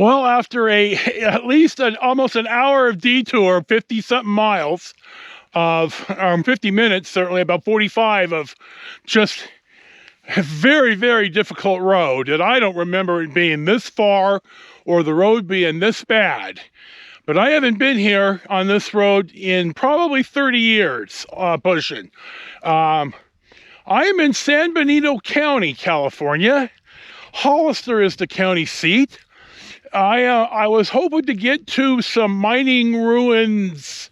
Well, after at least almost an hour of detour, 50-something miles of 50 minutes, certainly about 45 of just a very, very difficult road. And I don't remember it being this far or the road being this bad. But I haven't been here on this road in probably 30 years, pushing. I am in San Benito County, California. Hollister is the county seat. I was hoping to get to some mining ruins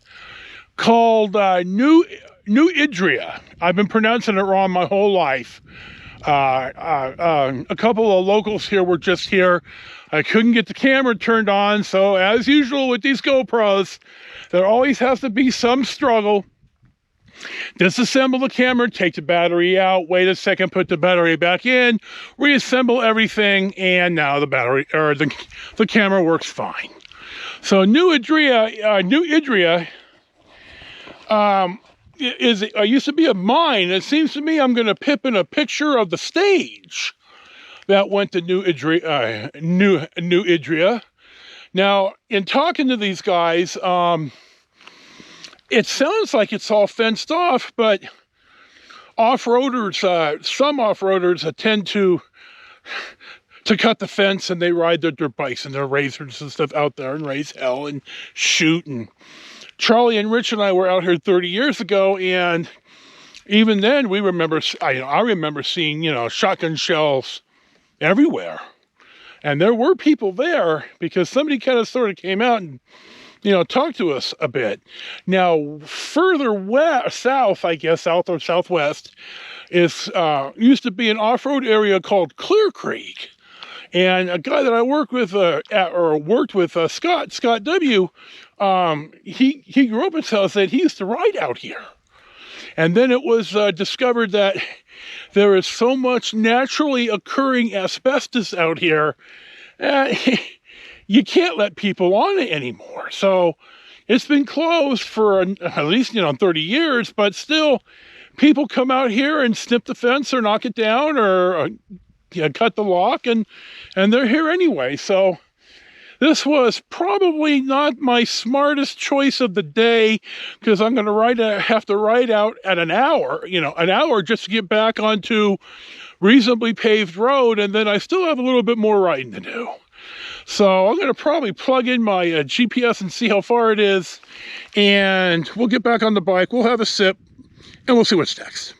called New Idria. I've been pronouncing it wrong my whole life. A couple of locals here were just here. I couldn't get the camera turned on, so as usual with these GoPros, there always has to be some struggle. Disassemble the camera, take the battery out, wait a second, put the battery back in, reassemble everything, and now the battery or the camera works fine. So New Idria used to be a mine. It seems to me I'm going to pip in a picture of the stage that went to New Idria. Now, in talking to these guys, it sounds like it's all fenced off, but off-roaders, some off-roaders tend to cut the fence, and they ride their dirt bikes and their racers and stuff out there and raise hell and shoot. And Charlie and Rich and I were out here 30 years ago, and even then we remember, I remember seeing, shotgun shells everywhere. And there were people there because somebody kind of sort of came out and talk to us a bit. Now, further south, I guess, south or southwest, is used to be an off-road area called Clear Creek. And a guy that I worked with, Scott W., he grew up in South Side. He used to ride out here. And then it was discovered that there is so much naturally occurring asbestos out here, you can't let people on it anymore. So it's been closed for at least, 30 years, but still people come out here and snip the fence or knock it down or cut the lock, and they're here anyway. So this was probably not my smartest choice of the day, because I'm going to have to ride out at an hour just to get back onto reasonably paved road, and then I still have a little bit more riding to do. So I'm going to probably plug in my GPS and see how far it is, and we'll get back on the bike, we'll have a sip, and we'll see what's next.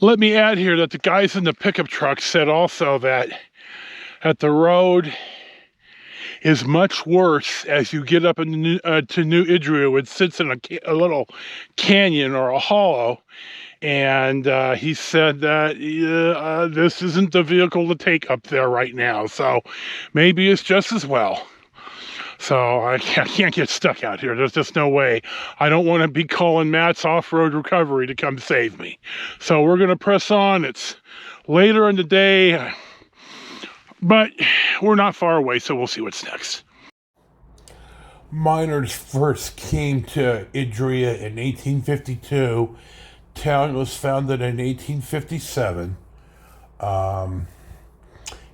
Let me add here that the guys in the pickup truck said also that the road is much worse as you get up to New Idria. It sits in a little canyon or a hollow. And he said that this isn't the vehicle to take up there right now. So maybe it's just as well. So I can't get stuck out here. There's just no way. I don't want to be calling Matt's Off-Road Recovery to come save me. So we're going to press on. It's later in the day, but we're not far away, so we'll see what's next. Miners first came to Idria in 1852. Town was founded in 1857.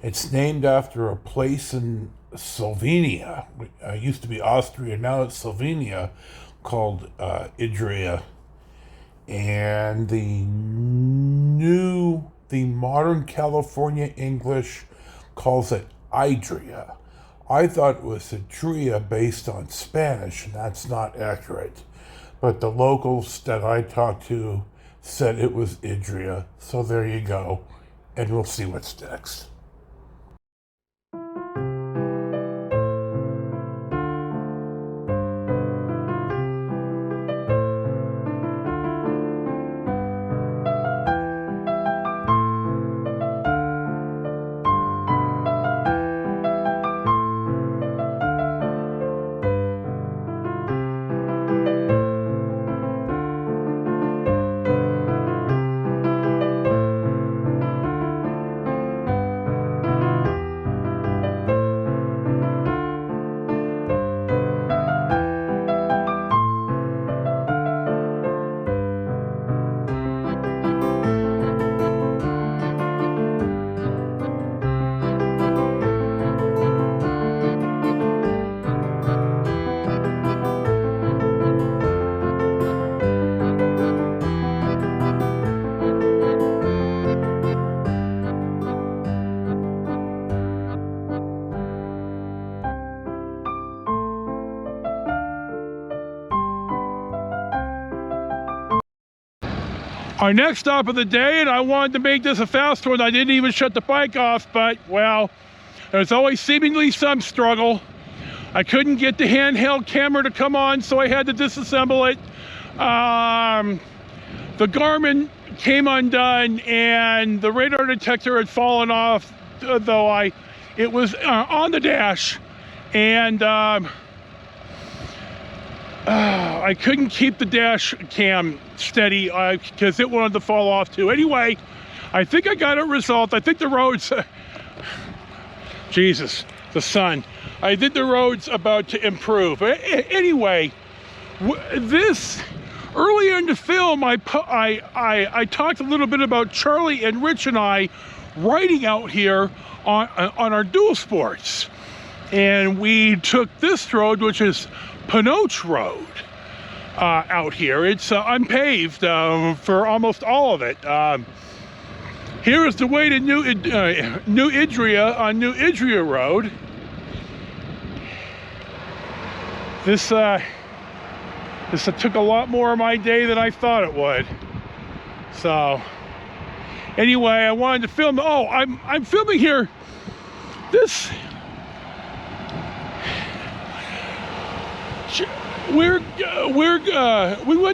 It's named after a place in Slovenia. Used to be Austria, now it's Slovenia, called Idria. And the modern California English calls it Idria. I thought it was Idria based on Spanish, and that's not accurate. But the locals that I talked to said it was Idria. So there you go. And we'll see what's next. Our next stop of the day, and I wanted to make this a fast one. I didn't even shut the bike off, but, well, there's always seemingly some struggle. I couldn't get the handheld camera to come on, so I had to disassemble it. The Garmin came undone, and the radar detector had fallen off, though it was on the dash, and I couldn't keep the dash cam steady because it wanted to fall off too. Anyway, I think I got it resolved. I think the roads, Jesus, the sun. I think the road's about to improve. Anyway, this, earlier in the film, I talked a little bit about Charlie and Rich and I riding out here on our dual sports. And we took this road, which is Pinoch Road, out here. It's unpaved for almost all of it. Here is the way to New Idria on New Idria Road. This took a lot more of my day than I thought it would. So anyway, I wanted to film. Oh, I'm filming here. This. We went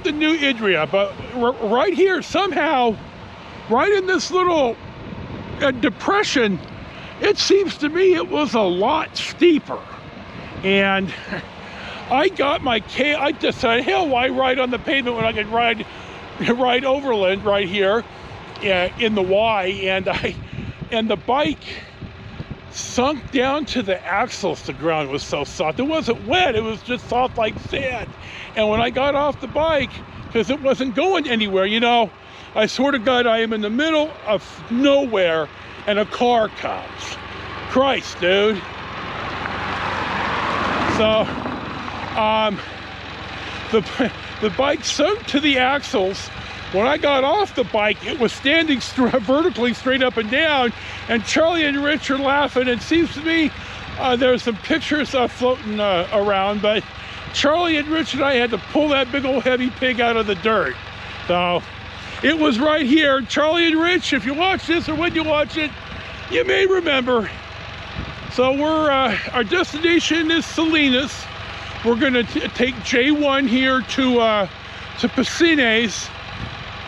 to New Idria, but right here, somehow, right in this little depression, it seems to me it was a lot steeper. And I got my I decided, hell, why ride on the pavement when I could ride overland right here in the Y, and the bike sunk down to the axles. The ground was so soft. It wasn't wet, it was just soft like sand. And when I got off the bike, because it wasn't going anywhere, you know, I swear to God, I am in the middle of nowhere and a car comes. Christ, dude. So the bike sunk to the axles. When I got off the bike, it was standing vertically straight up and down, and Charlie and Rich are laughing. It seems to me there's some pictures floating around, but Charlie and Rich and I had to pull that big old heavy pig out of the dirt. So it was right here. Charlie and Rich, if you watch this or when you watch it, you may remember. So our destination is Salinas. We're gonna take J-1 here to Piscines,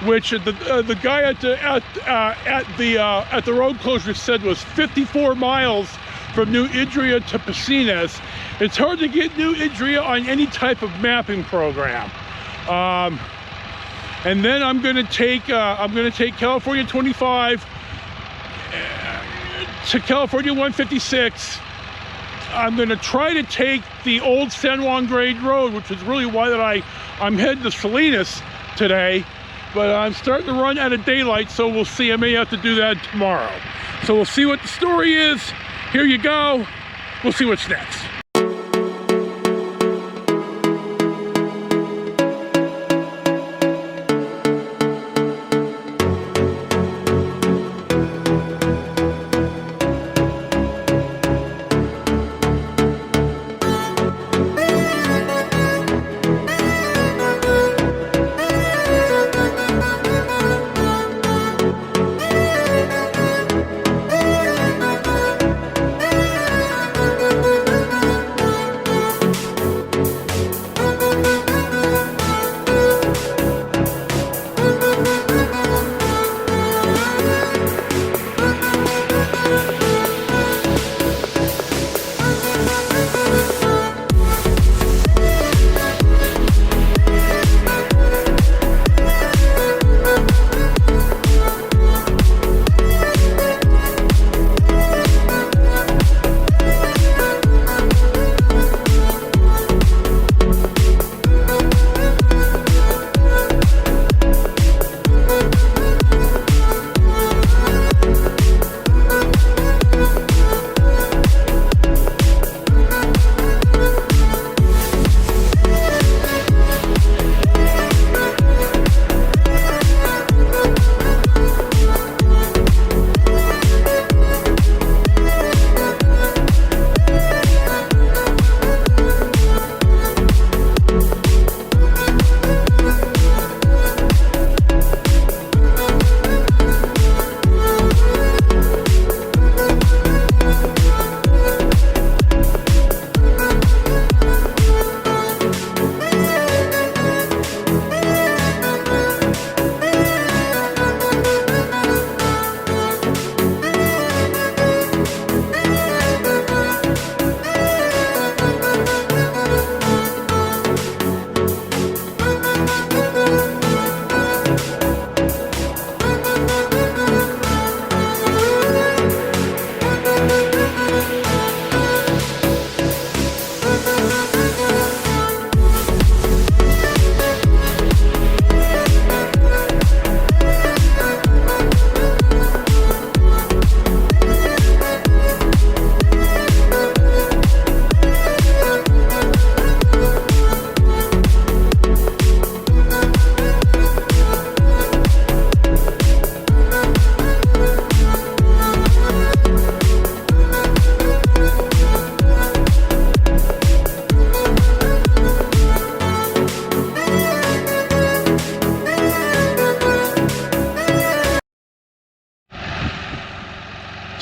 which the guy at the road closure said was 54 miles from New Idria to Piscines. It's hard to get New Idria on any type of mapping program. And then I'm gonna take California 25 to California 156. I'm gonna try to take the old San Juan Grade Road, which is really why I'm heading to Salinas today. But I'm starting to run out of daylight, so we'll see. I may have to do that tomorrow. So we'll see what the story is. Here you go. We'll see what's next.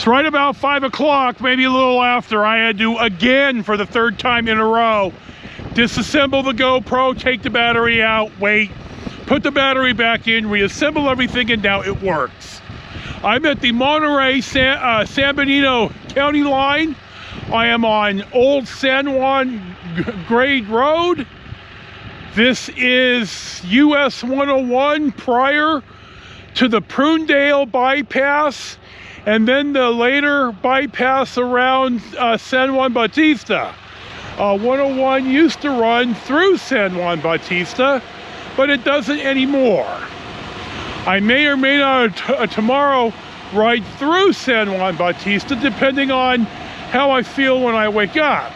It's right about 5 o'clock, maybe a little after. I had to, again, for the third time in a row, disassemble the GoPro, take the battery out, wait, put the battery back in, reassemble everything, and now it works. I'm at the Monterey San Benito County line. I am on Old San Juan Grade Road. This is US 101 prior to the Prunedale bypass, and then the later bypass around San Juan Bautista. 101 used to run through San Juan Bautista, but it doesn't anymore. I may or may not tomorrow ride through San Juan Bautista, depending on how I feel when I wake up.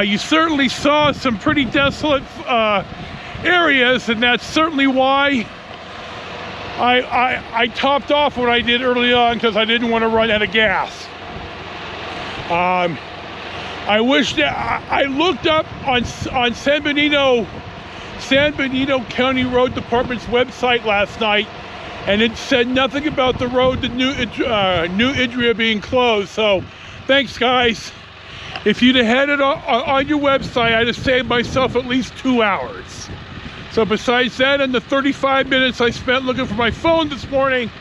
You certainly saw some pretty desolate areas, and that's certainly why I topped off what I did early on, because I didn't want to run out of gas. I wish that I looked up on San Benito County Road Department's website last night, and it said nothing about the road to New Idria being closed. So thanks, guys. If you'd have had it on your website, I'd have saved myself at least 2 hours. So besides that and the 35 minutes I spent looking for my phone this morning,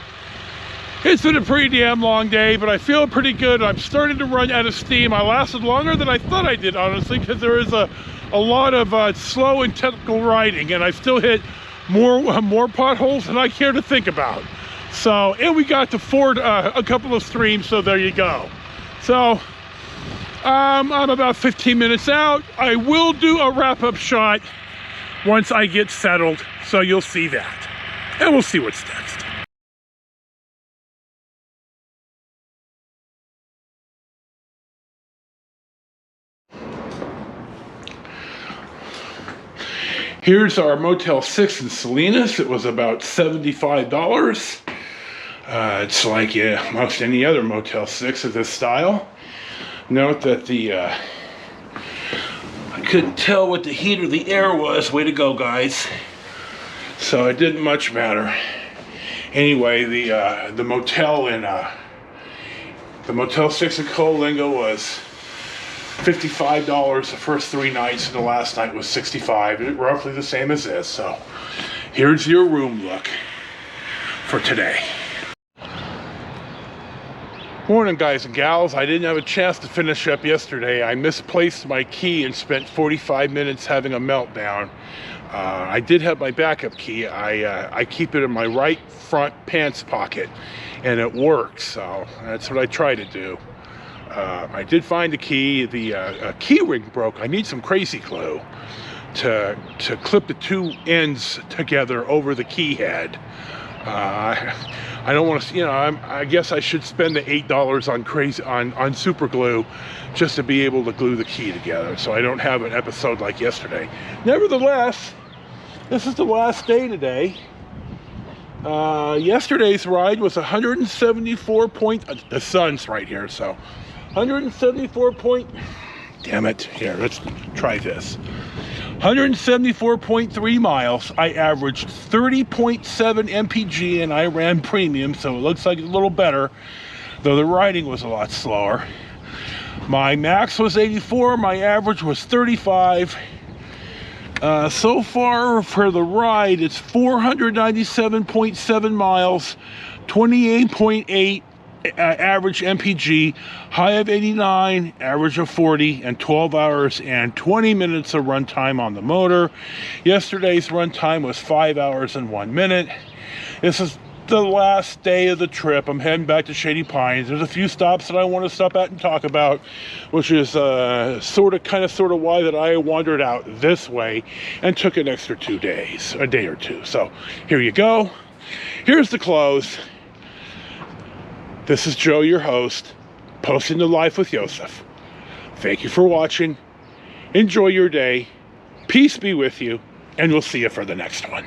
it's been a pretty damn long day, but I feel pretty good. I'm starting to run out of steam. I lasted longer than I thought I did, honestly, because there is a lot of slow and technical riding, and I still hit more potholes than I care to think about. So, and we got to ford a couple of streams, so there you go. So, I'm about 15 minutes out. I will do a wrap-up shot once I get settled, so you'll see that. And we'll see what's next. Here's our Motel 6 in Salinas. It was about $75. It's like most any other Motel 6 of this style. Note that I couldn't tell what the heat or the air was. Way to go, guys. So it didn't much matter. Anyway, the motel in the Motel 6 in Coalinga was $55 the first 3 nights, and the last night was $65. Roughly the same as this. So here's your room look for today. Morning, guys and gals. I didn't have a chance to finish up yesterday. I misplaced my key and spent 45 minutes having a meltdown. I did have my backup key. I keep it in my right front pants pocket, and it works. So that's what I try to do. I did find the key. The key ring broke. I need some crazy glue to clip the 2 ends together over the key head. I don't want to, I guess I should spend the $8 on super glue just to be able to glue the key together, so I don't have an episode like yesterday. Nevertheless, this is the last day today. Yesterday's ride was 174 point. The sun's right here, so 174 point. Damn it! Here, let's try this. 174.3 miles. I averaged 30.7 mpg, and I ran premium, so it looks like it's a little better, though the riding was a lot slower. My max was 84, my average was 35. So far for the ride, it's 497.7 miles, 28.8 average mpg, high of 89, average of 40, and 12 hours and 20 minutes of runtime on the motor. Yesterday's runtime was 5 hours and 1 minute. This is the last day of the trip. I'm heading back to Shady Pines. There's a few stops that I want to stop at and talk about, which is sort of why that I wandered out this way and took an extra 2 days, a day or two. So here you go. Here's the close. This is Joe, your host, posting the Life with Joseph. Thank you for watching. Enjoy your day. Peace be with you, and we'll see you for the next one.